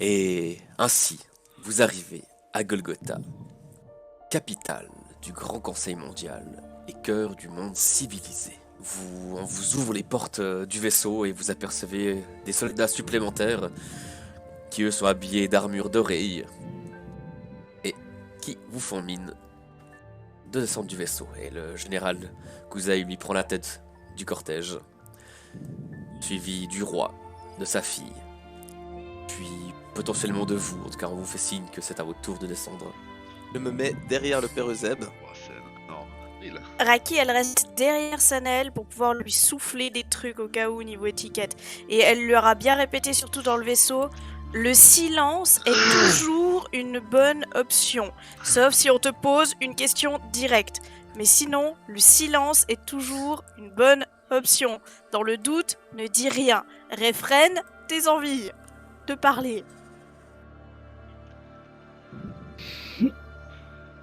Et ainsi, vous arrivez à Golgotha, capitale du Grand Conseil mondial et cœur du monde civilisé. On vous ouvre les portes du vaisseau et vous apercevez des soldats supplémentaires qui eux sont habillés d'armures d'oreilles et qui vous font mine de descendre du vaisseau. Et le général Kuzai lui prend la tête du cortège, suivi du roi, de sa fille, puis potentiellement de vous. En tout cas, on vous fait signe que c'est à votre tour de descendre. Je me mets derrière le père Euseb. Oh, non, il. Raki, elle reste derrière Sanael pour pouvoir lui souffler des trucs au cas où niveau étiquette. Et elle leur a bien répété, surtout dans le vaisseau, le silence est toujours une bonne option. Sauf si on te pose une question directe. Mais sinon, le silence est toujours une bonne option. Dans le doute, ne dis rien. Réfrène tes envies de parler.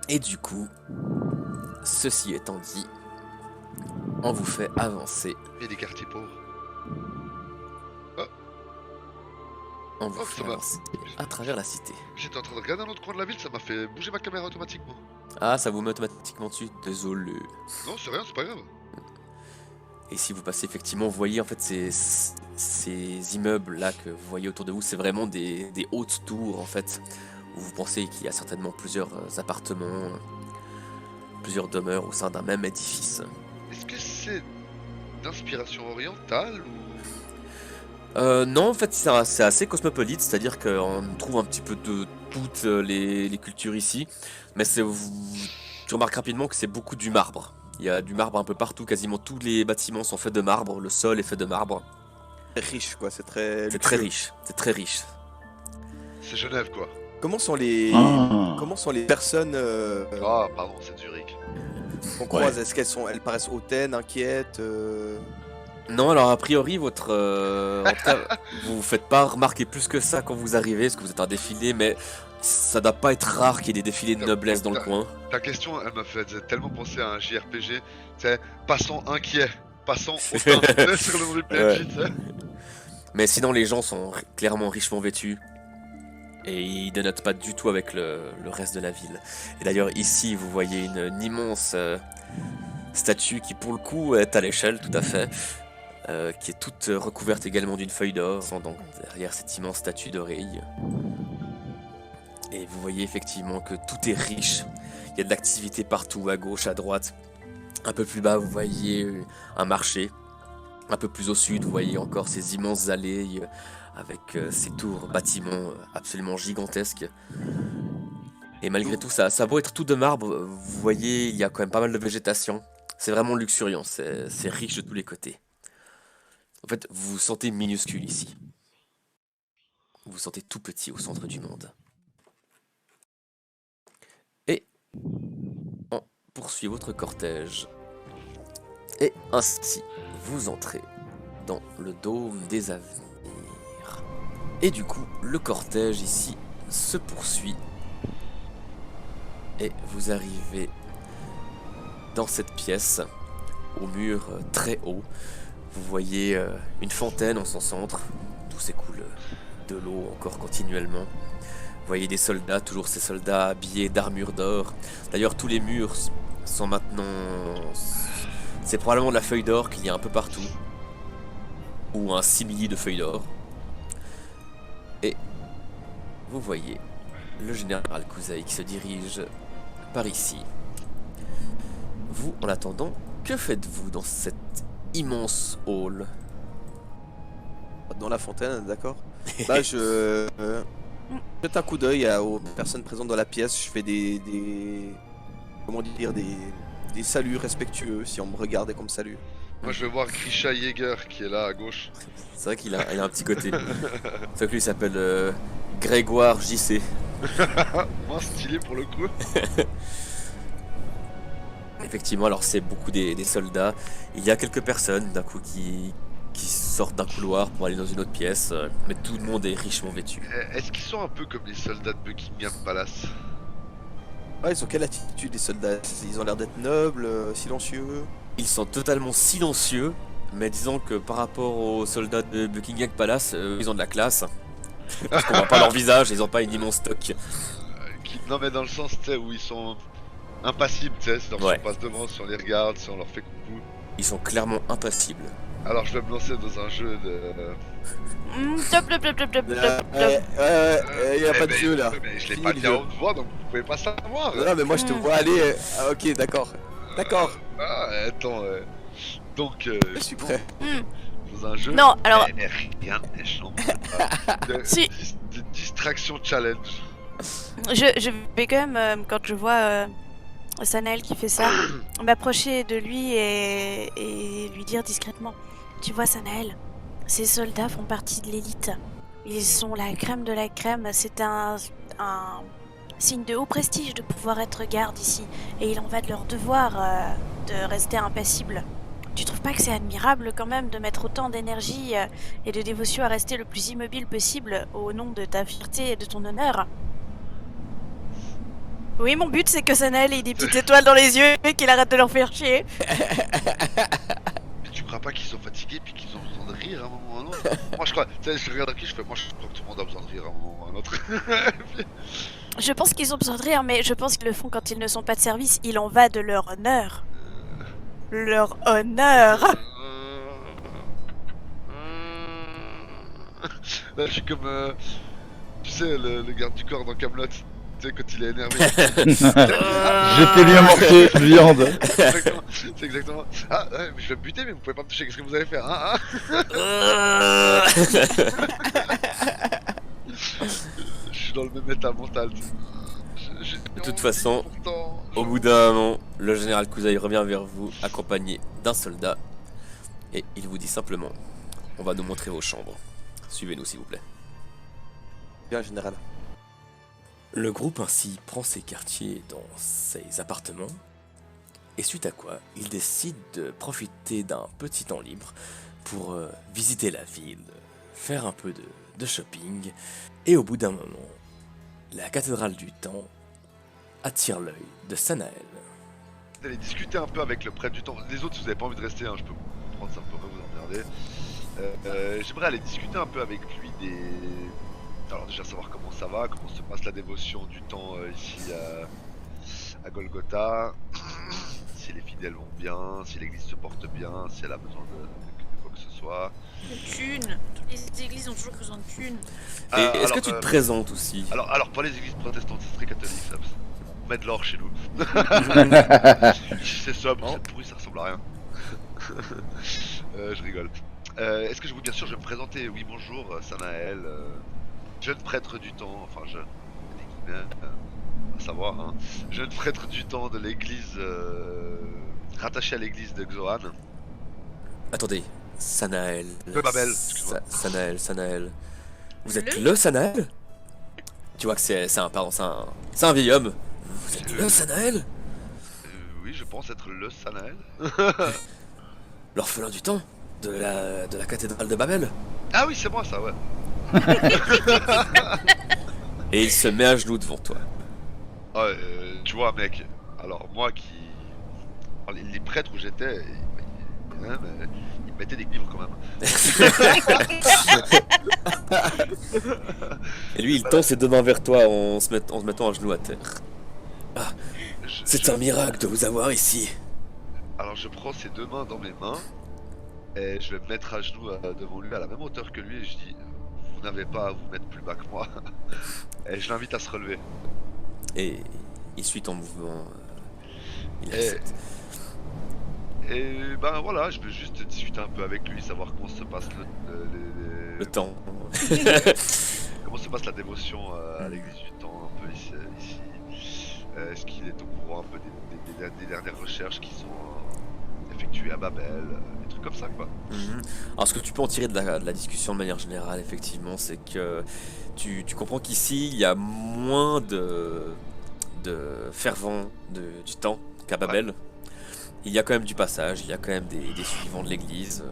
Et du coup, ceci étant dit, on vous fait avancer. Il y a des quartiers pauvres. On vous Oh, fait ça va. avancer à travers la cité. J'étais en train de regarder un autre coin de la ville, ça m'a fait bouger ma caméra automatiquement. Ah, ça vous met automatiquement dessus. Désolé. Non, c'est rien, c'est pas grave. Et si vous passez effectivement, vous voyez en fait ces immeubles là que vous voyez autour de vous, c'est vraiment des hautes tours en fait, où vous pensez qu'il y a certainement plusieurs appartements, plusieurs demeures au sein d'un même édifice. Est-ce que c'est d'inspiration orientale ou... Non, en fait c'est assez cosmopolite, c'est-à-dire qu'on trouve un petit peu de toutes les cultures ici, mais tu remarques rapidement que c'est beaucoup du marbre. Il y a du marbre un peu partout, quasiment tous les bâtiments sont faits de marbre, le sol est fait de marbre. C'est riche, quoi. C'est très. C'est très riche, c'est très riche. C'est Genève, quoi. Comment sont les. Ah. Comment sont les personnes Ah, pardon, c'est Zurich. qu'on croise? Est-ce elles paraissent hautaines, inquiètes Non, alors a priori, en tout cas, vous faites pas remarquer plus que ça quand vous arrivez, parce que vous êtes un défilé, mais ça doit pas être rare qu'il y ait des défilés de noblesse dans le coin. Ta question, elle m'a fait tellement penser à un JRPG. C'est passant inquiet, passant hautain sur le nom du PNJ, tu sais. Mais sinon, les gens sont clairement richement vêtus. Et ils dénotent pas du tout avec le reste de la ville. Et d'ailleurs, ici, vous voyez une immense statue qui, pour le coup, est à l'échelle, tout à fait. Qui est toute recouverte également d'une feuille d'or, donc derrière cette immense statue d'oreille. Et vous voyez effectivement que tout est riche. Il y a de l'activité partout, à gauche, à droite. Un peu plus bas, vous voyez un marché. Un peu plus au sud, vous voyez encore ces immenses allées avec ces tours, bâtiments absolument gigantesques. Et malgré tout, ça a beau être tout de marbre, vous voyez, il y a quand même pas mal de végétation. C'est vraiment luxuriant, c'est riche de tous les côtés. En fait, vous vous sentez minuscule ici. Vous vous sentez tout petit au centre du monde. Et on poursuit votre cortège. Et ainsi, vous entrez dans le dôme des avenirs. Et du coup, le cortège ici se poursuit. Et vous arrivez dans cette pièce, au mur très haut. Vous voyez une fontaine en son centre, d'où s'écoule de l'eau encore continuellement. Vous voyez des soldats, toujours ces soldats habillés d'armure d'or. D'ailleurs, tous les murs sont maintenant... C'est probablement de la feuille d'or qu'il y a un peu partout. Ou un simili de feuille d'or. Et vous voyez le général Kuzai qui se dirige par ici. Vous, en attendant, que faites-vous dans cette immense hall? dans la fontaine, d'accord? Bah, je jette un coup d'œil aux personnes présentes dans la pièce. Je fais comment dire, des saluts respectueux si on me regarde et qu'on me salue. Moi, je vais voir Grisha Jäger qui est là à gauche. C'est vrai qu'il a un petit côté. C'est vrai que lui il s'appelle Grégoire JC. Moins stylé pour le coup. Effectivement, alors c'est beaucoup des soldats. Il y a quelques personnes d'un coup qui sortent d'un couloir pour aller dans une autre pièce, mais tout le monde est richement vêtu. Est-ce qu'ils sont un peu comme les soldats de Buckingham Palace? Ouais, ils ont quelle attitude les soldats? Ils ont l'air d'être nobles, silencieux. Ils sont totalement silencieux, mais disons que par rapport aux soldats de Buckingham Palace, ils ont de la classe. Parce qu'on voit pas leur visage, ils ont pas une immense stock. Non mais dans le sens, tu sais, où ils sont impassibles, tu sais, si on passe devant, si on les regarde, si on leur fait coucou. Ils sont clairement impassibles. Alors je vais me lancer dans un jeu de... Top, top, top, top, top, top, top. Il y a pas de jeu là. Mais je l'ai Fini pas le bien jeu. haute voix, donc vous pouvez pas savoir. Non, mais moi je te vois aller. Ah, ok, d'accord. D'accord, Ah, attends, donc je suis prêt. dans un jeu... Non, alors- Mais rien de méchant. Si. De distraction challenge. Je vais quand même, quand je vois Sanael qui fait ça, m'approcher de lui et lui dire discrètement: tu vois, Sanael, ces soldats font partie de l'élite. Ils sont la crème de la crème. C'est un signe de haut prestige de pouvoir être garde ici. Et il en va de leur devoir de rester impassible. Tu trouves pas que c'est admirable quand même de mettre autant d'énergie et de dévotion à rester le plus immobile possible au nom de ta fierté et de ton honneur? Oui, mon but c'est que Sanael ait des petites étoiles dans les yeux et qu'il arrête de leur faire chier. Mais tu crois pas qu'ils sont fatigués puis qu'ils ont besoin de rire à un moment ou à un autre? Moi je crois, tu sais, je regarde qui je fais, moi je crois que tout le monde a besoin de rire à un moment ou à un autre. Je pense qu'ils ont besoin de rire, mais je pense qu'ils le font quand ils ne sont pas de service. Il en va de leur honneur. Leur honneur. Là je suis comme, tu sais, le garde du corps dans Camelot. Tu sais, quand il est énervé. Jetez lui un morceau de viande. C'est exactement. Ah, ouais, mais je vais me buter, mais vous pouvez pas me toucher, qu'est-ce que vous allez faire, hein? Je suis dans le même état mental. De toute façon, au bout d'un moment, le général Kuzai revient vers vous, accompagné d'un soldat, et il vous dit simplement: on va nous montrer vos chambres. Suivez-nous, s'il vous plaît. Bien, général. Le groupe ainsi prend ses quartiers dans ses appartements, et suite à quoi, il décide de profiter d'un petit temps libre pour visiter la ville, faire un peu de shopping, et au bout d'un moment, la cathédrale du temps attire l'œil de Sanael. D'aller discuter un peu avec le prêtre du temps. Les autres, si vous avez pas envie de rester, hein, je peux comprendre, ça pourrait vous emmerder. J'aimerais aller discuter un peu avec lui des... Alors déjà savoir comment ça va, comment se passe la dévotion du temps ici à Golgotha, si les fidèles vont bien, si l'église se porte bien, si elle a besoin de quoi que ce soit. De thunes. Toutes les églises ont toujours besoin de thunes. Et est-ce que tu te présentes aussi? Alors pour les églises protestantes, c'est très catholique ça. On met de l'or chez nous. C'est sobre, c'est pourri, ça ressemble à rien. Je rigole. Est-ce que je vous bien sûr je vais me présenter? Oui bonjour, Sanael, jeune prêtre du temps, enfin jeune, à savoir, hein, jeune prêtre du temps de l'église, rattaché à l'église de Xoan. Attendez, Sanael. De Babel, excuse-moi. Sanael. Vous êtes le Sanael? Tu vois que c'est un vieil homme. Vous êtes le Sanael? Oui, je pense être le Sanael. L'orphelin du temps de la cathédrale de Babel. Ah oui, c'est moi ça, ouais. Et il se met à genoux devant toi. Ah, tu vois, mec, alors moi qui... Alors, les prêtres où j'étais, ils me mettaient des livres quand même. Et lui, il tend ses deux mains vers toi en se mettant à genoux à terre. Ah, c'est un miracle de vous avoir ici. Alors je prends ses deux mains dans mes mains et je vais me mettre à genoux devant lui à la même hauteur que lui et je dis: vous n'avez pas à vous mettre plus bas que moi. Et je l'invite à se relever. Et il suit ton mouvement. Il accepte. Et ben voilà, je veux juste discuter un peu avec lui, savoir comment se passe Le temps. comment se passe la dévotion à l'église du temps un peu ici. Est-ce qu'il est au courant un peu des dernières recherches qui sont effectuées à Babel, des trucs comme ça quoi. Alors ce que tu peux en tirer de la discussion de manière générale, effectivement, c'est que tu comprends qu'ici il y a moins de fervents du temps qu'à Babel. Ouais. Il y a quand même du passage, il y a quand même des suivants de l'église,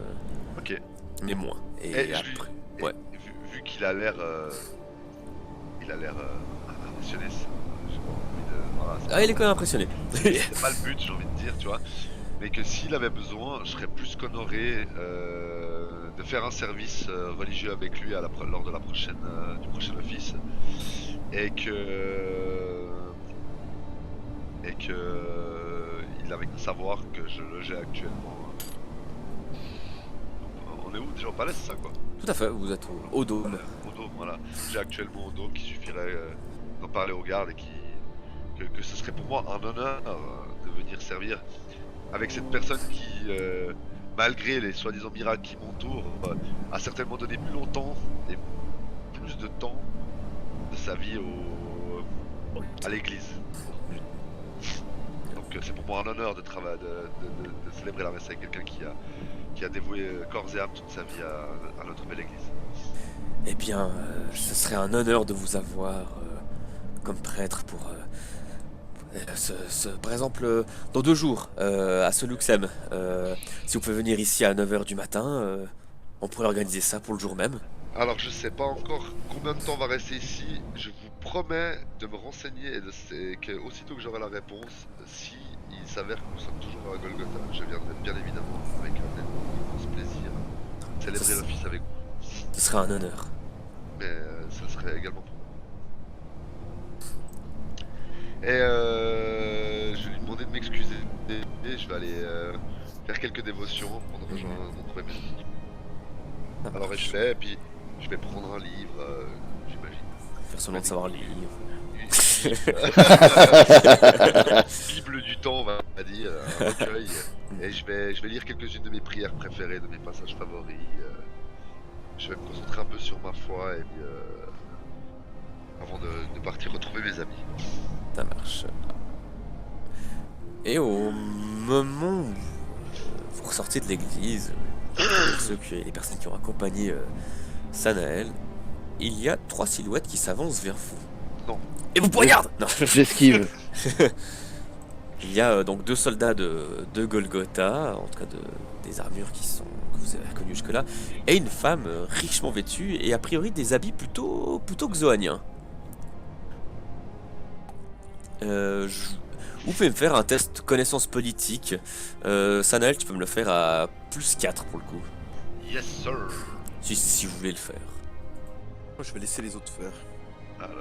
ok, mais moins. Et après, ouais. Vu qu'il a l'air, impressionné. Ah, il est quand même impressionné. C'est pas le but, j'ai envie de dire, tu vois. mais que s'il avait besoin, je serais plus qu'honoré de faire un service religieux avec lui lors de la prochaine, du prochain office, et que il avait qu'à savoir que je logeais actuellement. On est où déjà au palais, c'est ça quoi? Tout à fait, vous êtes au dôme. Au dôme, voilà. J'ai actuellement au dôme, qu'il suffirait d'en parler aux gardes et que ce serait pour moi un honneur de venir servir avec cette personne qui, malgré les soi-disant miracles qui m'entourent, a certainement donné plus longtemps et plus de temps de sa vie à l'église. Donc c'est pour moi un honneur de célébrer la messe avec quelqu'un qui a dévoué corps et âme toute sa vie à notre belle église. Eh bien, ce serait un honneur de vous avoir comme prêtre pour... par exemple, dans 2 jours, à ce Luxem, si vous pouvez venir ici à 9h du matin, on pourrait organiser ça pour le jour même. Alors je sais pas encore combien de temps on va rester ici, je vous promets de me renseigner et que aussitôt que j'aurai la réponse, si il s'avère que nous sommes toujours à Golgotha, je viendrai bien évidemment avec un immense plaisir célébrer l'office avec vous. Ce serait un honneur. Mais ça serait également pour moi. Et je vais lui demander de m'excuser et je vais aller faire quelques dévotions pour retrouver mes amis. Alors je fais, et puis je vais prendre un livre, j'imagine. Faire semblant de savoir lire. Bible du temps, on va dire, un recueil. Et je vais lire quelques-unes de mes prières préférées, de mes passages favoris. Je vais me concentrer un peu sur ma foi et puis, avant de partir retrouver mes amis. Ça marche. Et au moment où vous ressortez de l'église, les personnes qui ont accompagné Sanael, il y a 3 silhouettes qui s'avancent vers vous. Non. Et vous poignardent. Non. J'esquive. Il y a donc 2 soldats de Golgotha, en tout cas des armures que vous avez reconnues jusque-là, et une femme richement vêtue et a priori des habits plutôt xoaniens. Vous pouvez me faire un test connaissance politique. Sanael, tu peux me le faire à +4 pour le coup. Yes sir. Si vous voulez le faire. Moi, je vais laisser les autres faire. Alors...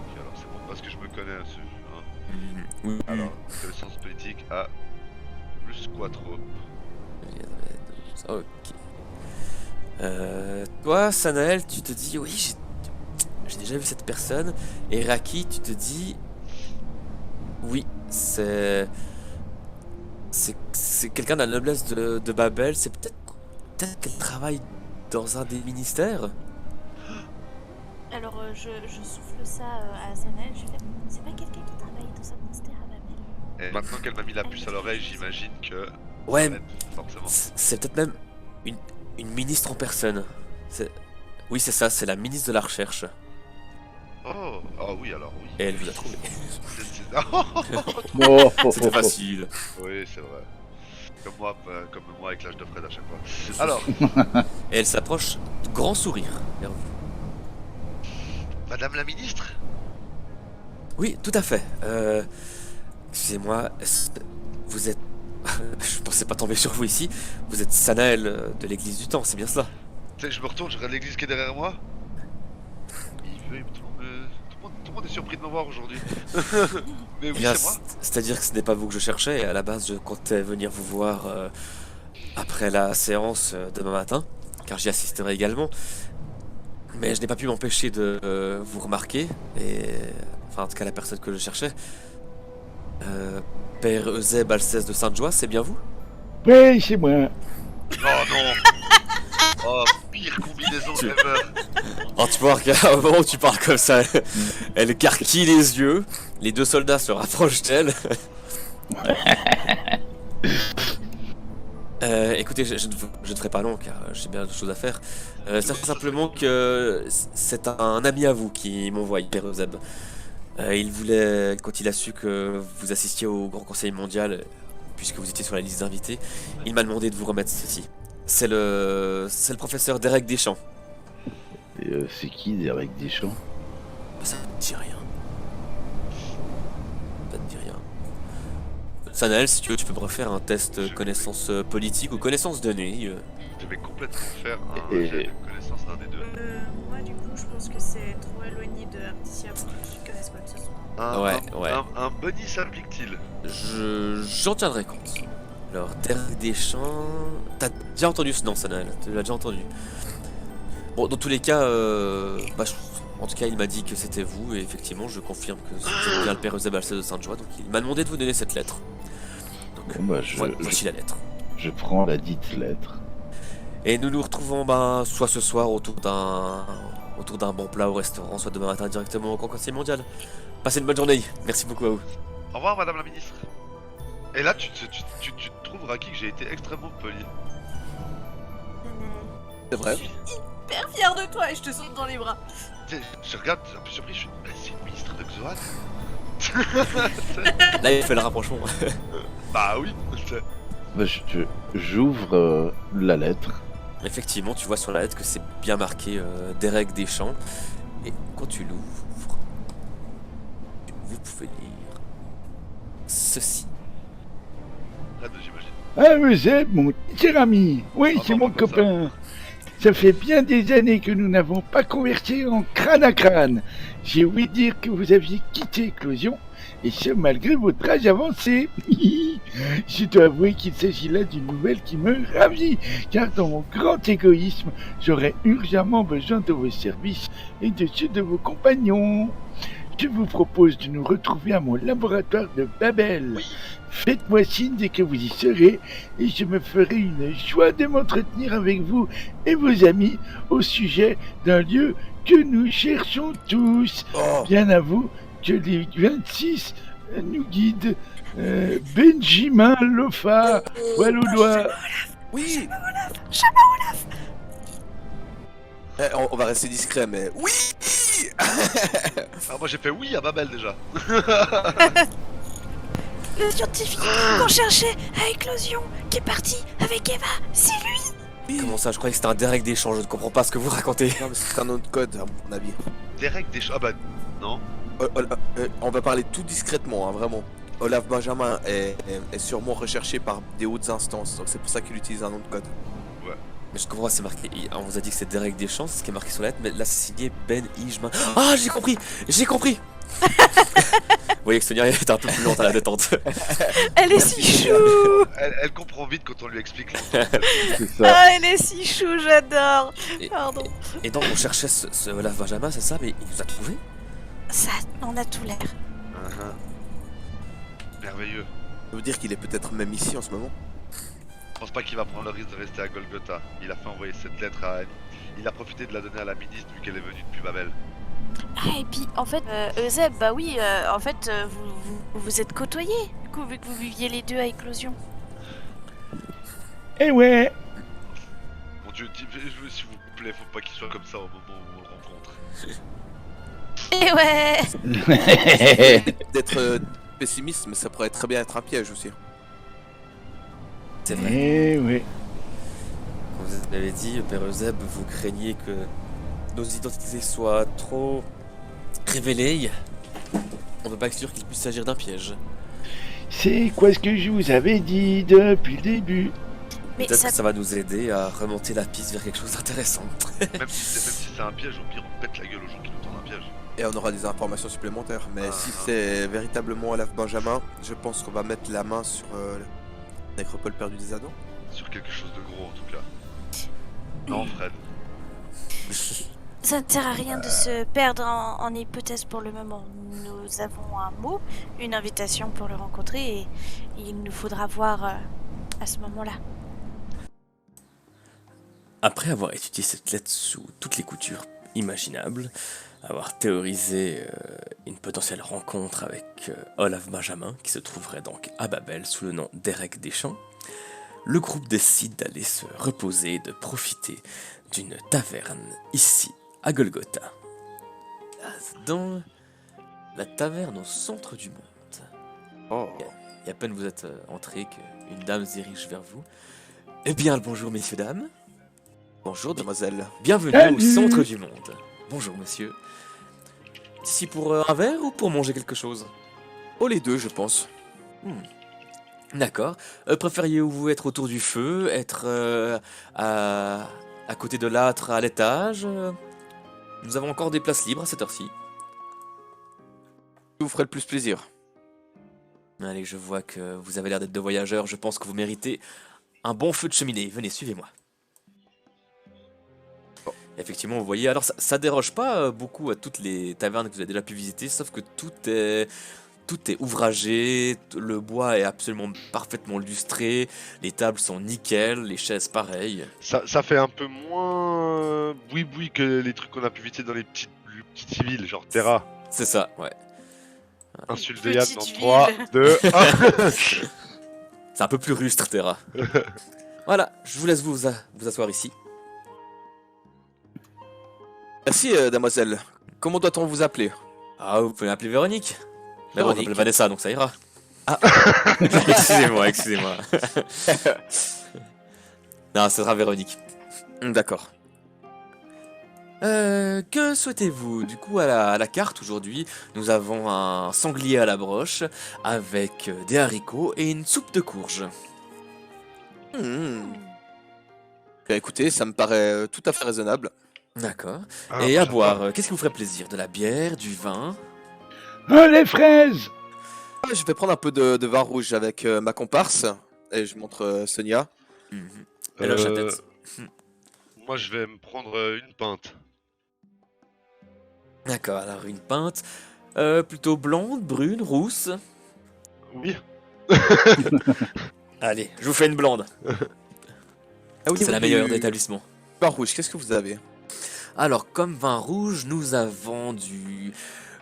Ok, alors c'est bon parce que je me connais à ce jeu. Hein. Oui. Alors, connaissance politique à +4. Ok. Toi, Sanael, tu te dis oui, j'ai déjà vu cette personne. Et Raki, tu te dis oui, c'est quelqu'un de la noblesse de Babel. C'est peut-être qu'elle travaille dans un des ministères. Alors je souffle ça à Sanael, je fais c'est pas quelqu'un qui travaille dans un ministère à Babel. Et maintenant qu'elle m'a mis la puce à l'oreille, j'imagine que... Ouais, forcément. c'est peut-être même une ministre en personne. Oui, c'est ça, c'est la ministre de la Recherche. Oh, ah oui, alors oui. Et elle vous a trouvé. Oh, C'était facile. Oui, c'est vrai. Comme moi avec l'âge de Fred à chaque fois. Alors, Et elle s'approche, grand sourire vers vous. Madame la ministre? Oui, tout à fait. Excusez-moi, vous êtes... Je pensais pas tomber sur vous ici. Vous êtes Sanael de l'église du temps, c'est bien cela? Tu sais, je me retourne, je regarde l'église qui est derrière moi. Tout le monde est surpris de me voir aujourd'hui. Mais oui, c'est moi. C'est-à-dire que ce n'est pas vous que je cherchais. À la base, je comptais venir vous voir après la séance demain matin, car j'y assisterai également. Mais je n'ai pas pu m'empêcher de vous remarquer. Enfin, en tout cas, la personne que je cherchais. Père Eusèbe Alceste de Sainte-Joie, c'est bien vous? Oui, c'est moi. Oh non. Oh, pire combinaison ever. Oh, tu vois qu'au moment où tu parles comme ça, elle carquille les yeux. Les 2 soldats se rapprochent d'elle. Écoutez, je ne ferai pas long car j'ai bien d'autres choses à faire. Sachez simplement que c'est un ami à vous qui m'envoie, Père Eusèbe. Il voulait, quand il a su que vous assistiez au Grand Conseil Mondial, puisque vous étiez sur la liste d'invités, il m'a demandé de vous remettre ceci. C'est le professeur Derek Deschamps. Et c'est qui Derek Deschamps? Ça ne dit rien. Ça ne dit rien. Sanel, si tu veux, tu peux me refaire un test connaissance politique ou connaissance donnée. Je vais complètement faire un Et- jet de connaissance d'un des deux. Moi, du coup, je pense que c'est trop éloigné de Articia pour que je connaisse quoi que ce soit. Ouais. Un bunny s'applique-t-il? J'en tiendrai compte. Alors, Derek Deschamps... T'as déjà entendu ce nom, Sanel? Tu l'as déjà entendu. Bon, dans tous les cas, en tout cas, il m'a dit que c'était vous, et effectivement, je confirme que c'est bien le père Euseb Alceste de Sainte-Joie, donc il m'a demandé de vous donner cette lettre. Donc, Bon, bah, voici la lettre. je prends la dite lettre. Et nous nous retrouvons soit ce soir autour d'un bon plat au restaurant, soit demain matin directement au Conseil mondial. Passez une bonne journée. Merci beaucoup à vous. Au revoir, madame la ministre. Et là, tu te trouves, Raki, que j'ai été extrêmement poli. C'est vrai. Hyper fière de toi et je te saute dans les bras. Tu sais, je regarde, un peu surpris, je suis. Mais c'est une ministre de Xoan. Là, il fait le rapprochement. Bah oui. Bah, j'ouvre la lettre. Effectivement, tu vois sur la lettre que c'est bien marqué Derek Deschamps. Et quand tu l'ouvres, vous pouvez lire ceci. Là, j'imagine. Ah, vous êtes mon cher ami. Oui, Ah, c'est non, mon pas comme copain. Ça fait bien des années que nous n'avons pas conversé en crâne à crâne. J'ai ouï dire que vous aviez quitté Éclosion, et ce malgré votre âge avancé. Je dois avouer qu'il s'agit là d'une nouvelle qui me ravit, car dans mon grand égoïsme, j'aurais urgemment besoin de vos services et de ceux de vos compagnons. Je vous propose de nous retrouver à mon laboratoire de Babel. Faites-moi signe dès que vous y serez, et je me ferai une joie de m'entretenir avec vous et vos amis au sujet d'un lieu que nous cherchons tous. Oh, Bien à vous que les 26 nous guident. Benjamin Lofa, poil au doigt. oui. On va rester discret, mais oui. Ah, moi j'ai fait oui à Babel déjà. Le scientifique qu'on cherchait à Éclosion, qui est parti avec Eva, c'est lui. Comment ça? Je croyais que c'était un Derek Deschamps, je ne comprends pas ce que vous racontez. Non, mais c'est un nom de code, à mon avis. Derek Deschamps. Ah bah non. On va parler tout discrètement, hein, vraiment. Olaf Benjamin est sûrement recherché par des hautes instances, donc c'est pour ça qu'il utilise un nom de code. Mais je comprends, c'est marqué. On vous a dit que c'est Derek Deschamps, c'est ce qui est marqué sur la lettre, mais là c'est signé Ben Ijman. Ah, j'ai compris. Vous voyez que Sonia est un peu plus lente à la détente. Elle est si chou. Elle comprend vite quand on lui explique. C'est ça. Ah, elle est si chou, j'adore. Et- Pardon. Et donc on cherchait ce Olaf Benjamin, c'est ça, mais il nous a trouvé. Ça en a tout l'air. Merveilleux. Ça veut dire qu'il est peut-être même ici en ce moment. Je pense pas qu'il va prendre le risque de rester à Golgotha. Il a fait envoyer cette lettre à Annie. Il a profité de la donner à la ministre vu qu'elle est venue depuis Babel. Ah, et puis en fait, Euseb, bah oui, en fait, vous vous êtes côtoyés, du coup, vu que vous viviez les deux à Éclosion. Eh ouais, Mon dieu, s'il vous plaît, faut pas qu'il soit comme ça au moment où on le rencontre. Et ouais. D'être pessimiste, mais ça pourrait très bien être un piège aussi. C'est vrai. eh ouais. Comme vous m'avez dit, Père Euseb, vous craignez que nos identités soient trop révélées. On ne peut pas exclure qu'il puisse s'agir d'un piège. C'est quoi ce que je vous avais dit depuis le début? Mais Peut-être ça, que ça va nous aider à remonter la piste vers quelque chose d'intéressant. Même si c'est un piège, au pire on pète la gueule aux gens qui nous tendent un piège. Et on aura des informations supplémentaires. Mais si c'est véritablement Olaf Benjamin, je pense qu'on va mettre la main sur la nécropole perdue des Adams. Sur quelque chose de gros en tout cas. Non, Fred. ça ne sert à rien de se perdre en hypothèse pour le moment. Nous avons un mot, une invitation pour le rencontrer, et il nous faudra voir à ce moment-là. Après avoir étudié cette lettre sous toutes les coutures imaginables, avoir théorisé une potentielle rencontre avec Olaf Benjamin, qui se trouverait donc à Babel sous le nom d'Erek Deschamps, le groupe décide d'aller se reposer et de profiter d'une taverne ici, à Golgotha. Dans la taverne au centre du monde. Oh. Et à peine vous êtes entré qu'une dame se dirige vers vous. Eh bien, le bonjour messieurs, dames. Bonjour, Demoiselle. bienvenue au Salut. centre du monde. Bonjour monsieur. Ici pour un verre ou pour manger quelque chose? Oh, les deux, je pense. D'accord. Préfériez-vous être autour du feu, être à côté de l'âtre à l'étage Nous avons encore des places libres à cette heure-ci. Je vous ferai le plus plaisir. Allez, je vois que vous avez l'air d'être deux voyageurs. Je pense que vous méritez un bon feu de cheminée. Venez, suivez-moi. Effectivement, vous voyez, alors ça déroge pas beaucoup à toutes les tavernes que vous avez déjà pu visiter, sauf que tout est ouvragé, le bois est absolument parfaitement lustré, les tables sont nickel, les chaises pareil. Ça fait un peu moins boui-boui que les trucs qu'on a pu visiter dans les petites villes, genre Terra. C'est ça, ouais. Insulte de Yann dans Petite 3, ville. 2, 1. C'est un peu plus rustre, Terra. Voilà, je vous laisse vous asseoir ici. Merci, damoiselle. Comment doit-on vous appeler? Ah, vous pouvez m'appeler Véronique. Mais bon, on Véronique. m'appelle Vanessa, donc ça ira. Ah. excusez-moi. Non, ça sera Véronique. D'accord. Que souhaitez-vous? Du coup, à la carte aujourd'hui, nous avons un sanglier à la broche avec des haricots et une soupe de courge. Bien, écoutez, ça me paraît tout à fait raisonnable. D'accord. Ah, Et moi, à j'adore. boire, qu'est-ce qui vous ferait plaisir? De la bière, du vin? Oh, les fraises! Je vais prendre un peu de vin rouge avec ma comparse. Et je montre Sonia. Mhm. Elle hoche la Euh, tête. Moi, je vais me prendre une pinte. D'accord, alors une pinte. Plutôt blonde, brune, rousse? Oui. Allez, je vous fais une blonde. Ah oui, C'est la meilleure d'établissement. Vin rouge, qu'est-ce que vous avez? Alors, comme vin rouge, nous avons du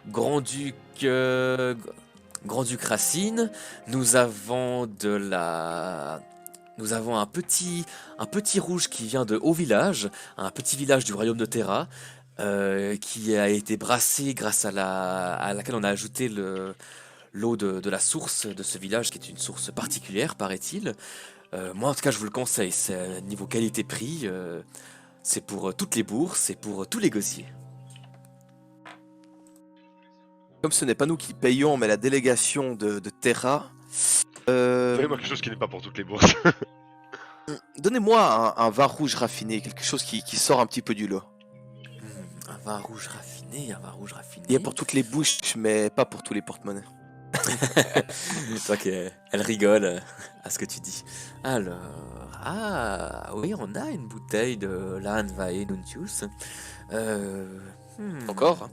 Grand-Duc Grand-Duc Racine. Nous avons nous avons un petit rouge qui vient de Haut-Village, un petit village du royaume de Terra, qui a été brassé grâce à laquelle on a ajouté l'eau de la source de ce village, qui est une source particulière, paraît-il. Moi, en tout cas, je vous le conseille. C'est niveau qualité-prix. C'est pour toutes les bourses, c'est pour tous les gosiers. Comme ce n'est pas nous qui payons, mais la délégation de Terra. Donnez-moi quelque chose qui n'est pas pour toutes les bourses. Donnez-moi un vin rouge raffiné, quelque chose qui sort un petit peu du lot. Un vin rouge raffiné, un vin rouge raffiné. Il y a pour toutes les bouches, mais pas pour tous les porte-monnaies. Je vois qu'elle rigole à ce que tu dis. Alors, oui, on a une bouteille de Lanvae Nuntius. Encore?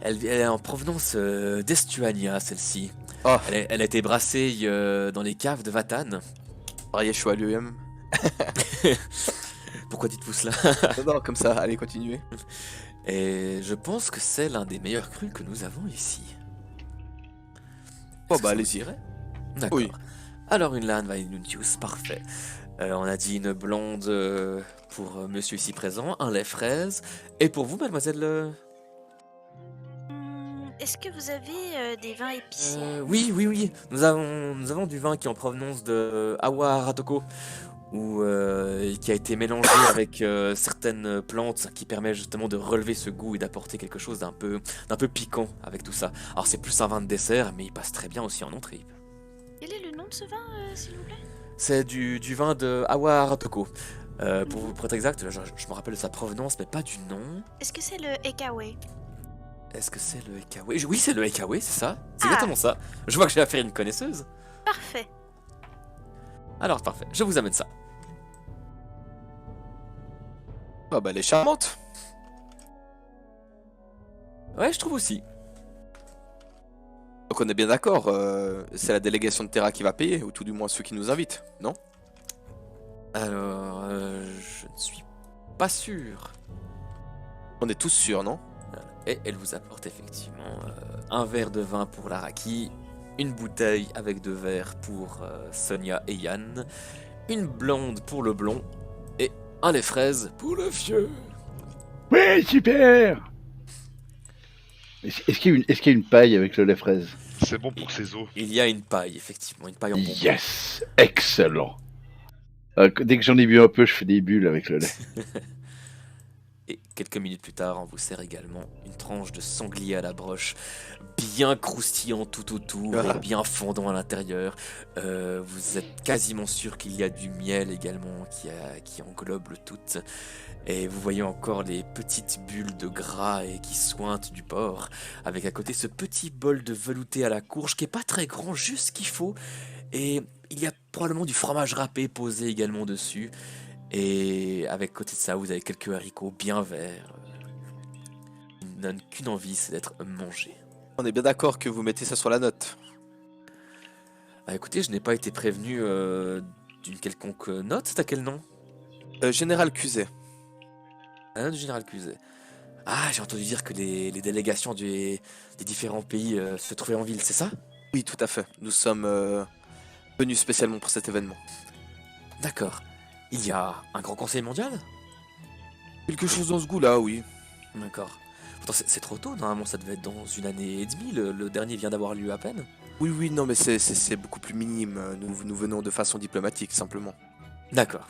Elle est en provenance d'Estuania, celle-ci. Oh, Elle a été brassée dans les caves de Vatan. par Yeshua lui-même. Pourquoi dites-vous cela? Non, comme ça, allez, continuez. Et je pense que c'est l'un des meilleurs crus que nous avons ici. Oh, Est-ce que bah, ça vous allez-y. dirait? D'accord. Oui. Alors une Lanvae Nuntius, parfait. On a dit une blonde pour monsieur ici présent, un lait fraise. Et pour vous, mademoiselle Est-ce que vous avez des vins épicés? Oui. Nous avons du vin qui est en provenance de Awa Ratoko, qui a été mélangé avec certaines plantes qui permet justement de relever ce goût et d'apporter quelque chose d'un peu piquant avec tout ça. Alors c'est plus un vin de dessert, mais il passe très bien aussi en entrée. Quel est le nom de ce vin, s'il vous plaît? C'est du vin de Awa Ratoko. Pour être exact, là, je me rappelle de sa provenance, mais pas du nom. Est-ce que c'est le Ekawe? Est-ce que c'est le Ekawe? Oui, c'est le Ekawe, c'est ça. C'est Ah. exactement ça. Je vois que j'ai affaire à une connaisseuse. Parfait. Alors, parfait. Je vous amène ça. Ah, bah, elle est charmante. Ouais, je trouve aussi. Donc, on est bien d'accord, c'est la délégation de Terra qui va payer, ou tout du moins ceux qui nous invitent, non? Alors, je ne suis pas sûr. On est tous sûrs, non? Et elle vous apporte effectivement un verre de vin pour l'Araki, une bouteille avec 2 verres pour Sonia et Yann, une blonde pour le blond et un lait fraise pour le vieux. Ouais, super! Est-ce qu'il y a une paille avec le lait fraise? C'est bon pour ses os. Il y a une paille, effectivement, une paille en bonbon. Yes! Excellent! Dès que j'en ai bu un peu, je fais des bulles avec le lait. Et quelques minutes plus tard, on vous sert également une tranche de sanglier à la broche, bien croustillant tout autour et bien fondant à l'intérieur. Vous êtes quasiment sûr qu'il y a du miel également qui englobe le tout. Et vous voyez encore les petites bulles de gras et qui sointent du porc, avec à côté ce petit bol de velouté à la courge qui est pas très grand, juste ce qu'il faut. Et il y a probablement du fromage râpé posé également dessus. Et avec côté de ça, vous avez quelques haricots bien verts. Qui ne donnent qu'une envie, c'est d'être mangé. On est bien d'accord que vous mettez ça sur la note. Ah, écoutez, je n'ai pas été prévenu d'une quelconque note. C'est à quel nom? Général Cusé. La note du général Cluzet. Ah, j'ai entendu dire que les délégations des différents pays se trouvaient en ville, c'est ça? Oui, tout à fait. Nous sommes venus spécialement pour cet événement. D'accord. Il y a un grand conseil mondial? Quelque chose dans ce goût-là, oui. D'accord. Pourtant, c'est trop tôt, normalement ça devait être dans une année et demie, le dernier vient d'avoir lieu à peine. Oui, non, mais c'est beaucoup plus minime. Nous venons de façon diplomatique, simplement. D'accord.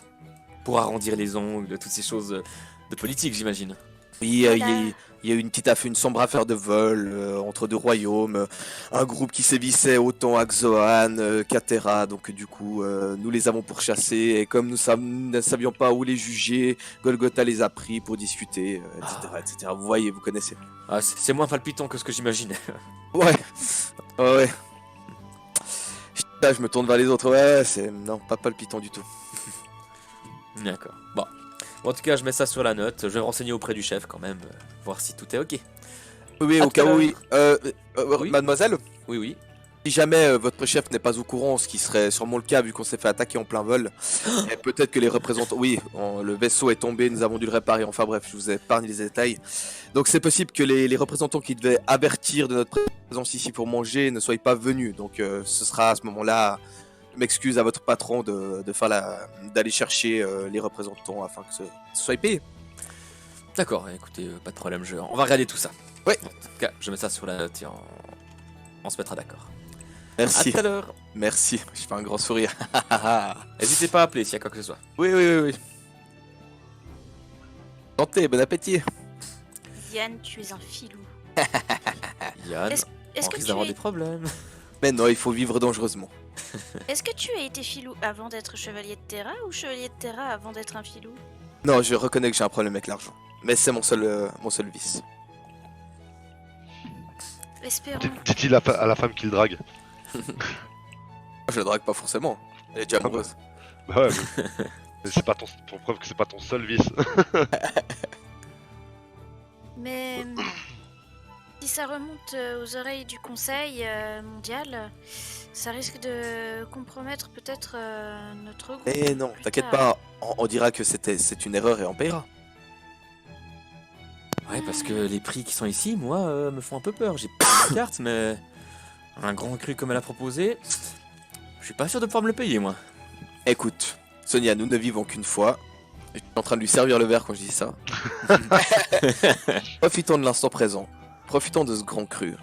Pour arrondir les ongles, toutes ces choses de politique, j'imagine. Oui, il y a eu une sombre affaire de vol entre deux royaumes, un groupe qui sévissait autant à Xoan qu'à Terra, donc du coup nous les avons pourchassés et comme nous ne savions pas où les juger, Golgotha les a pris pour discuter, etc. Vous voyez, vous connaissez. Ah, c'est moins palpitant que ce que j'imaginais. Ouais, ouais. Là, je me tourne vers les autres, ouais, c'est non, pas palpitant du tout. D'accord. Bon, en tout cas, je mets ça sur la note. Je vais me renseigner auprès du chef quand même, voir si tout est ok. Oui, À au tout à cas où, oui. Oui. Mademoiselle, Oui. si jamais votre chef n'est pas au courant, ce qui serait sûrement le cas vu qu'on s'est fait attaquer en plein vol, et peut-être que les représentants... Oui, le vaisseau est tombé, nous avons dû le réparer, enfin bref, je vous épargne les détails. Donc c'est possible que les représentants qui devaient avertir de notre présence ici pour manger ne soient pas venus. Donc ce sera à ce moment-là, je m'excuse à votre patron d'aller chercher les représentants afin que ce soit payé. D'accord, écoutez, pas de problème, on va regarder tout ça. Ouais. En tout cas, je mets ça sur la note et on se mettra d'accord. Merci. À tout à l'heure. Merci, je fais un grand sourire. N'hésitez pas à appeler s'il y a quoi que ce soit. Oui. Santé, bon appétit. Yann, tu es un filou. Yann, Est-ce on que risque tu d'avoir es... des problèmes. Mais non, il faut vivre dangereusement. Est-ce que tu as été filou avant d'être chevalier de Terra ou chevalier de Terra avant d'être un filou? Non, je reconnais que j'ai un problème avec l'argent. Mais c'est mon seul vice. Espérons. Dit-il à la femme qu'il drague. Je la drague pas forcément. Elle est déjà amoureuse. Bah ouais, mais c'est pas pour preuve que c'est pas ton seul vice. Mais si ça remonte aux oreilles du Conseil mondial, ça risque de compromettre peut-être notre groupe. Eh non, plus t'inquiète tard. pas, on dira que c'est une erreur et on payera. Ouais, parce que les prix qui sont ici, moi, me font un peu peur. J'ai pas la carte, mais un grand cru comme elle a proposé, je suis pas sûr de pouvoir me le payer, moi. Écoute, Sonia, nous ne vivons qu'une fois. Je suis en train de lui servir le verre quand je dis ça. Profitons de l'instant présent. Profitons de ce grand cru.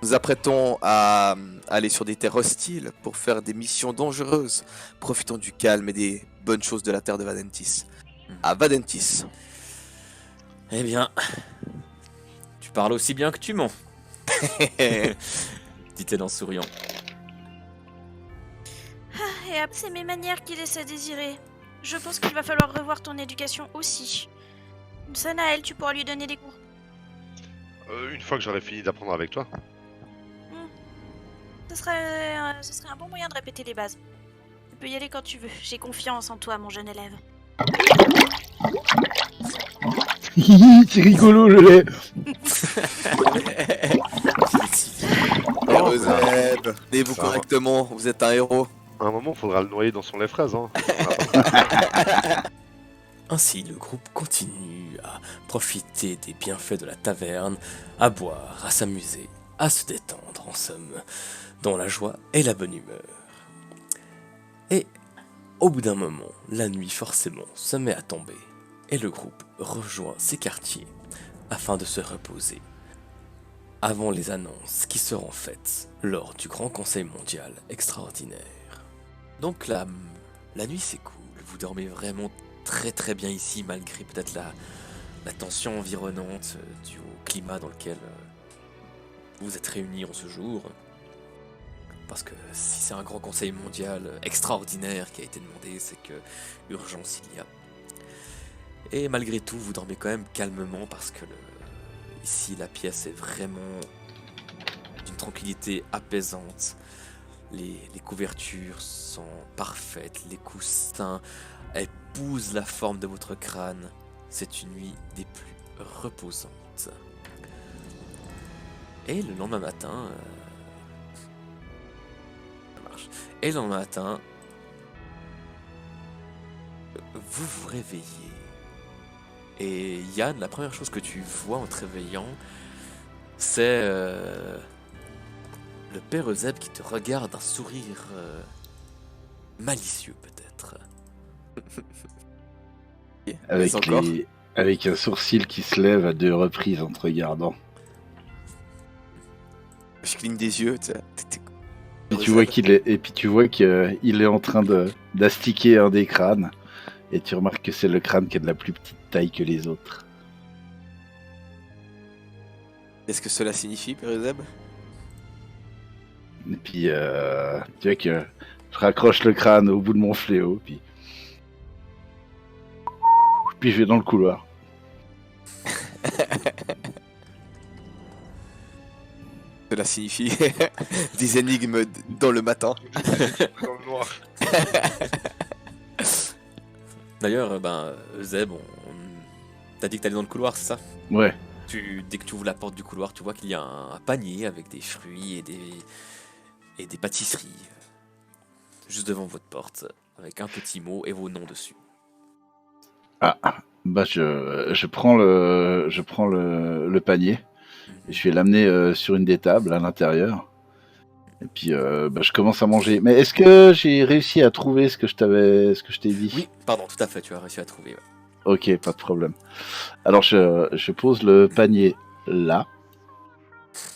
Nous apprêtons à aller sur des terres hostiles pour faire des missions dangereuses. Profitons du calme et des bonnes choses de la terre de Vadentis. À Vadentis. Eh bien, tu parles aussi bien que tu mens, dit-elle en souriant. Et après, c'est mes manières qui laissent à désirer. Je pense qu'il va falloir revoir ton éducation aussi. Sanaël, tu pourras lui donner des cours. Une fois que j'aurai fini d'apprendre avec toi. Ce serait un bon moyen de répéter les bases. Tu peux y aller quand tu veux. J'ai confiance en toi, mon jeune élève. C'est rigolo, je l'ai. Héros Zeb, tenez-vous Ça va. correctement, vous êtes un héros. À un moment, faudra le noyer dans son lait fraise. Hein. Ainsi, le groupe continue à profiter des bienfaits de la taverne, à boire, à s'amuser, à se détendre, en somme, dans la joie et la bonne humeur. Et, au bout d'un moment, la nuit forcément se met à tomber, et le groupe rejoint ses quartiers afin de se reposer, avant les annonces qui seront faites lors du Grand Conseil Mondial extraordinaire. Donc la nuit s'écoule, vous dormez vraiment très bien ici, malgré peut-être la tension environnante due au climat dans lequel vous êtes réunis en ce jour. Parce que si c'est un grand conseil mondial extraordinaire qui a été demandé, c'est que urgence il y a. Et malgré tout, vous dormez quand même calmement parce que ici la pièce est vraiment d'une tranquillité apaisante. Les couvertures sont parfaites, les coussins épousent la forme de votre crâne. C'est une nuit des plus reposantes. Et le lendemain matin... ça marche. Et le lendemain matin... vous vous réveillez. Et Yann, la première chose que tu vois en te réveillant, c'est le père Euseb qui te regarde d'un sourire malicieux peut-être. Mais encore. Avec un sourcil qui se lève à 2 reprises en te regardant. Je cligne des yeux, tu sais. Et tu vois qu'il est en train d'astiquer un des crânes. Et tu remarques que c'est le crâne qui a de la plus petite taille que les autres. Qu'est-ce que cela signifie, Père Euseb? Et puis, tu vois que je raccroche le crâne au bout de mon fléau, puis je vais dans le couloir. Cela signifie des énigmes dans le matin. Dans le noir. D'ailleurs, Euseb, t'as dit que t'allais dans le couloir, c'est ça? Ouais. Dès que tu ouvres la porte du couloir, tu vois qu'il y a un panier avec des fruits et des pâtisseries. Juste devant votre porte, avec un petit mot et vos noms dessus. Ah, bah je prends le panier. Et je vais l'amener sur une des tables à l'intérieur. Et puis je commence à manger. Mais est-ce que j'ai réussi à trouver ce que je t'ai dit? Oui, pardon, tout à fait, tu as réussi à trouver. Ouais. Ok, pas de problème. Alors je pose le panier là.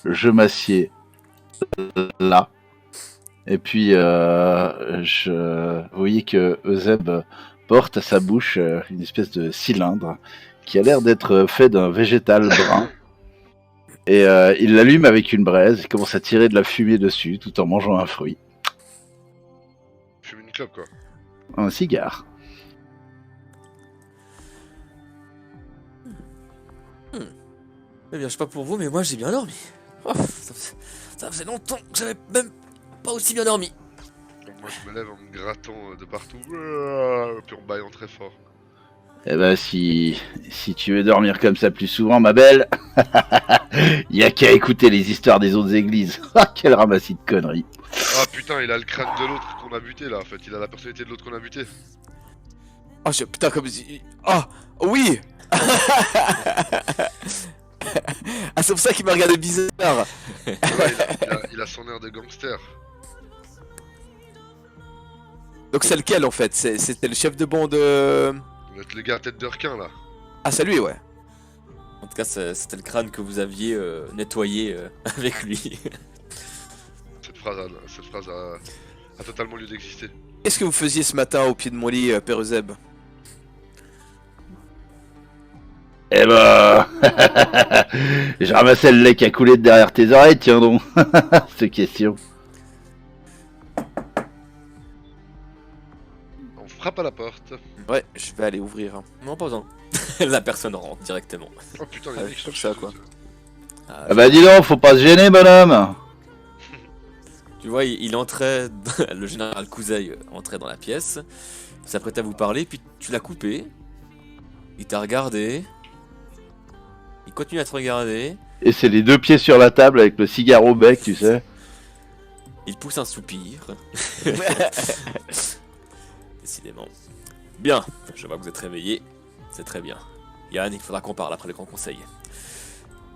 Je m'assieds là. Et puis vous voyez que Euseb porte à sa bouche une espèce de cylindre qui a l'air d'être fait d'un végétal brun. Et il l'allume avec une braise, il commence à tirer de la fumée dessus tout en mangeant un fruit. Fume une clope, quoi. Un cigare. Eh bien, je sais pas pour vous, mais moi j'ai bien dormi. Oh, ça faisait longtemps que j'avais même pas aussi bien dormi. Donc moi je me lève en me grattant de partout, puis en baillant très fort. Eh ben si tu veux dormir comme ça plus souvent, ma belle, y a qu'à écouter les histoires des autres églises. Ah, quel ramassis de conneries. Ah putain, il a le crâne de l'autre qu'on a buté là, en fait, il a la personnalité de l'autre qu'on a buté. Oh, putain, comme si... Oh, oui. Ah, c'est pour ça qu'il m'a regardé bizarre. Ouais, il a son air de gangster. Donc c'est lequel en fait? C'était le chef de bande Le gars à tête de requin là. Ah, c'est lui, ouais. En tout cas, c'était le crâne que vous aviez nettoyé avec lui. Cette phrase a totalement lieu d'exister. Qu'est-ce que vous faisiez ce matin au pied de mon lit, Père Euseb? Eh ben, je ramassais le lait qui a coulé de derrière tes oreilles, tiens donc. Cette question. On frappe à la porte. Ouais, je vais aller ouvrir. Non, pas besoin. La personne rentre directement. Oh putain, il y a Ouais, quelque comme chose ça, chez quoi. eux, Ah bah dis donc, faut pas se gêner, bonhomme. Tu vois, il entrait, le général Couzeil entrait dans la pièce, il s'apprêtait à vous parler, puis tu l'as coupé, il t'a regardé, il continue à te regarder, Et c'est les 2 pieds sur la table avec le cigare au bec, tu sais. il pousse un soupir. Décidément. Bien, je vois que vous êtes réveillé, c'est très bien. Yann, il faudra qu'on parle après le grand conseil.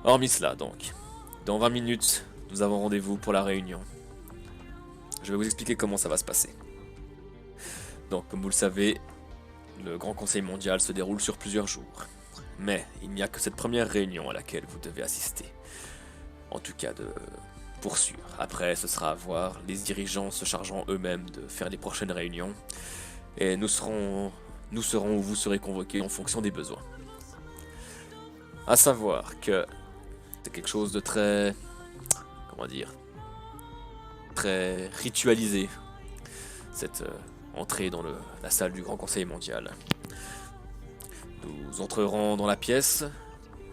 Hormis cela, donc, dans 20 minutes, nous avons rendez-vous pour la réunion. Je vais vous expliquer comment ça va se passer. Donc, comme vous le savez, le Grand Conseil mondial se déroule sur plusieurs jours. Mais il n'y a que cette première réunion à laquelle vous devez assister. En tout cas, pour sûr. Après, ce sera à voir, les dirigeants se chargeant eux-mêmes de faire les prochaines réunions. Et nous serons où vous serez convoqués en fonction des besoins. À savoir que c'est quelque chose de très... Comment dire? Très ritualisé. Cette entrée dans la salle du Grand Conseil mondial. Nous entrerons dans la pièce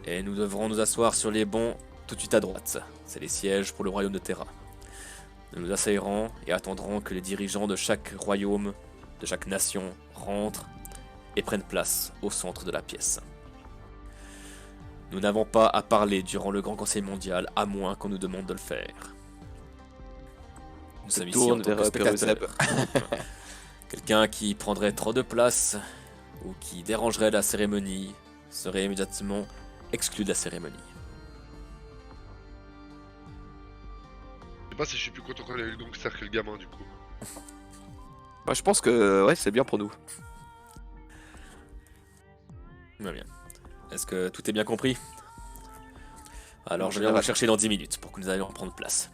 et nous devrons nous asseoir sur les bancs tout de suite à droite. C'est les sièges pour le royaume de Terra. Nous nous asseillerons et attendrons que les dirigeants de chaque royaume, de chaque nation, rentrent et prennent place au centre de la pièce. Nous n'avons pas à parler durant le Grand Conseil mondial, à moins qu'on nous demande de le faire. Nous sommes ici en tant que spectateurs. Quelqu'un qui prendrait trop de place ou qui dérangerait la cérémonie serait immédiatement exclu de la cérémonie. Je sais pas si je suis plus content qu'on ait eu le gangster que le gamin du coup. Bah, je pense que ouais, c'est bien pour nous. Très bien. Est-ce que tout est bien compris? Alors je général. viendrai chercher dans 10 minutes pour que nous allions prendre place.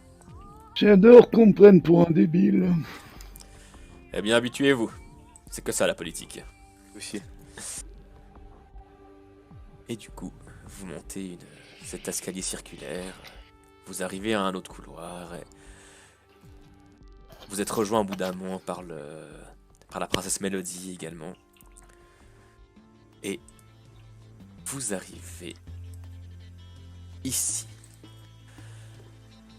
J'adore qu'on me prenne pour un débile. Eh bien habituez-vous. C'est que ça la politique. Aussi. Et du coup, vous montez cet escalier circulaire, vous arrivez à un autre couloir et vous êtes rejoint au bout d'un moment par la princesse Mélodie également. Et vous arrivez ici.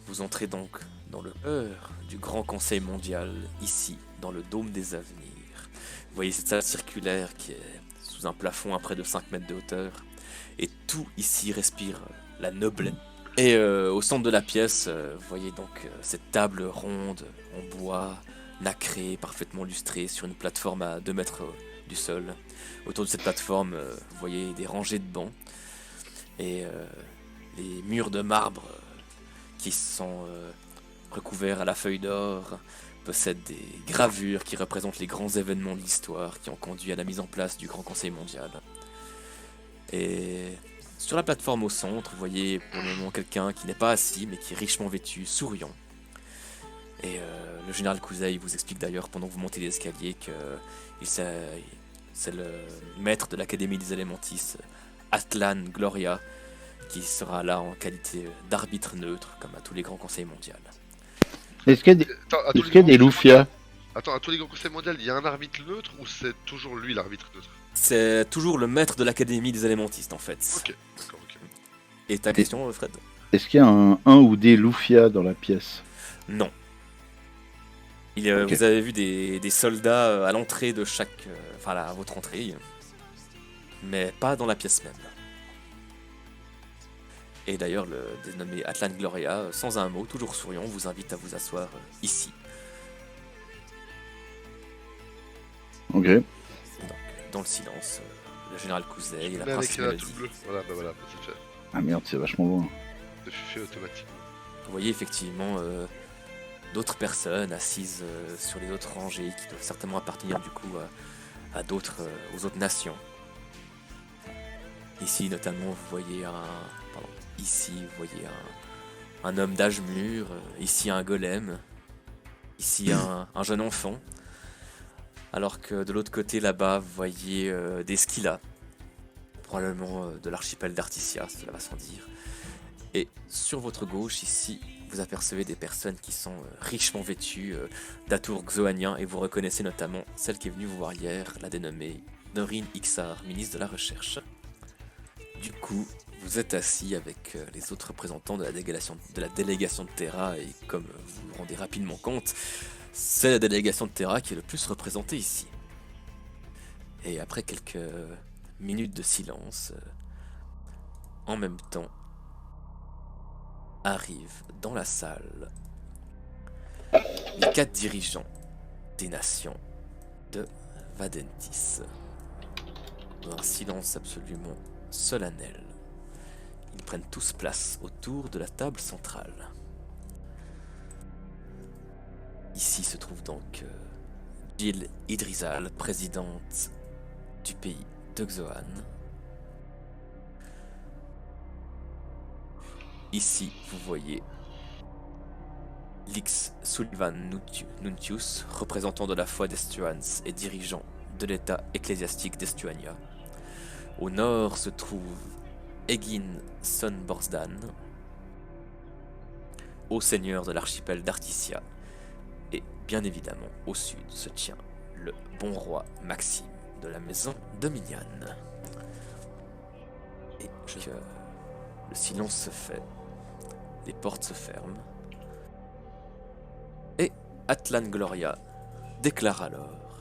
Vous entrez donc dans le cœur du Grand Conseil mondial, ici, dans le dôme des avenirs. Vous voyez cette salle circulaire qui est sous un plafond à près de 5 mètres de hauteur. Et tout ici respire la noblesse. Et au centre de la pièce, vous voyez donc cette table ronde en bois, nacrée, parfaitement lustrée, sur une plateforme à 2 mètres du sol. Autour de cette plateforme, vous voyez des rangées de bancs. Et les murs de marbre qui sont recouverts à la feuille d'or possèdent des gravures qui représentent les grands événements de l'histoire qui ont conduit à la mise en place du Grand Conseil mondial. Et sur la plateforme au centre, vous voyez pour le moment quelqu'un qui n'est pas assis, mais qui est richement vêtu, souriant. Et le général Kuzei vous explique d'ailleurs pendant que vous montez l'escalier que c'est le maître de l'Académie des Elementis, Atlan Gloria, qui sera là en qualité d'arbitre neutre, comme à tous les grands conseils mondiaux. Est-ce qu'il y a des, Attends, à tous est-ce les qu'il y a des grands conseils loufias? Attends, à tous les grands conseils mondiaux, il y a un arbitre neutre ou c'est toujours lui l'arbitre neutre? C'est toujours le maître de l'Académie des Élémentistes en fait. Ok, d'accord, ok. Et ta question, Fred? Est-ce qu'il y a un ou des loufias dans la pièce? Non. Ok. Vous avez vu des soldats à l'entrée de chaque... enfin à votre entrée. Mais pas dans la pièce même. Et d'ailleurs, le dénommé Atlan Gloria, sans un mot, toujours souriant, vous invite à vous asseoir ici. Ok. Et donc, dans le silence, le général Kuzei et la Mais avec princesse la Mélodie. tout bleu. Voilà, bah voilà, c'est fait. Ah merde, c'est vachement loin. C'est fait automatiquement. Vous voyez effectivement d'autres personnes assises sur les autres rangées qui doivent certainement appartenir du coup à d'autres, aux autres nations. Ici notamment vous voyez un homme d'âge mûr, ici un golem, ici un jeune enfant, alors que de l'autre côté là-bas vous voyez des Scylla, probablement de l'archipel d'Articia, cela va sans dire. Et sur votre gauche ici, vous apercevez des personnes qui sont richement vêtues d'atours xoaniens et vous reconnaissez notamment celle qui est venue vous voir hier, la dénommée Norine Ixar, ministre de la Recherche. Du coup, vous êtes assis avec les autres représentants de la délégation de Terra et comme vous vous rendez rapidement compte, c'est la délégation de Terra qui est le plus représentée ici. Et après quelques minutes de silence, en même temps, arrivent dans la salle les 4 dirigeants des nations de Vadentis. Dans un silence absolument solennel, ils prennent tous place autour de la table centrale. Ici se trouve donc Jill Idrizal, présidente du pays de Xoan. Ici, vous voyez Lix Sullivan Nuntius, représentant de la foi d'Estuans et dirigeant de l'état ecclésiastique d'Estuania. Au nord se trouve Egin Sonborsdan, haut seigneur de l'archipel d'Articia. Et bien évidemment, au sud se tient le bon roi Maxime de la maison Dominion. Et le silence se fait, les portes se ferment, et Atlan Gloria déclare alors: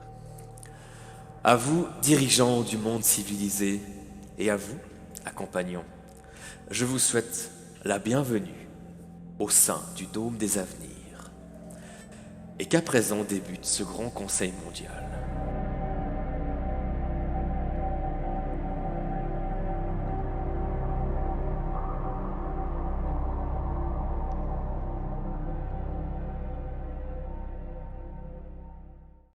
à vous, dirigeants du monde civilisé, et à vous, compagnons, je vous souhaite la bienvenue au sein du Dôme des Avenirs, et qu'à présent débute ce grand conseil mondial.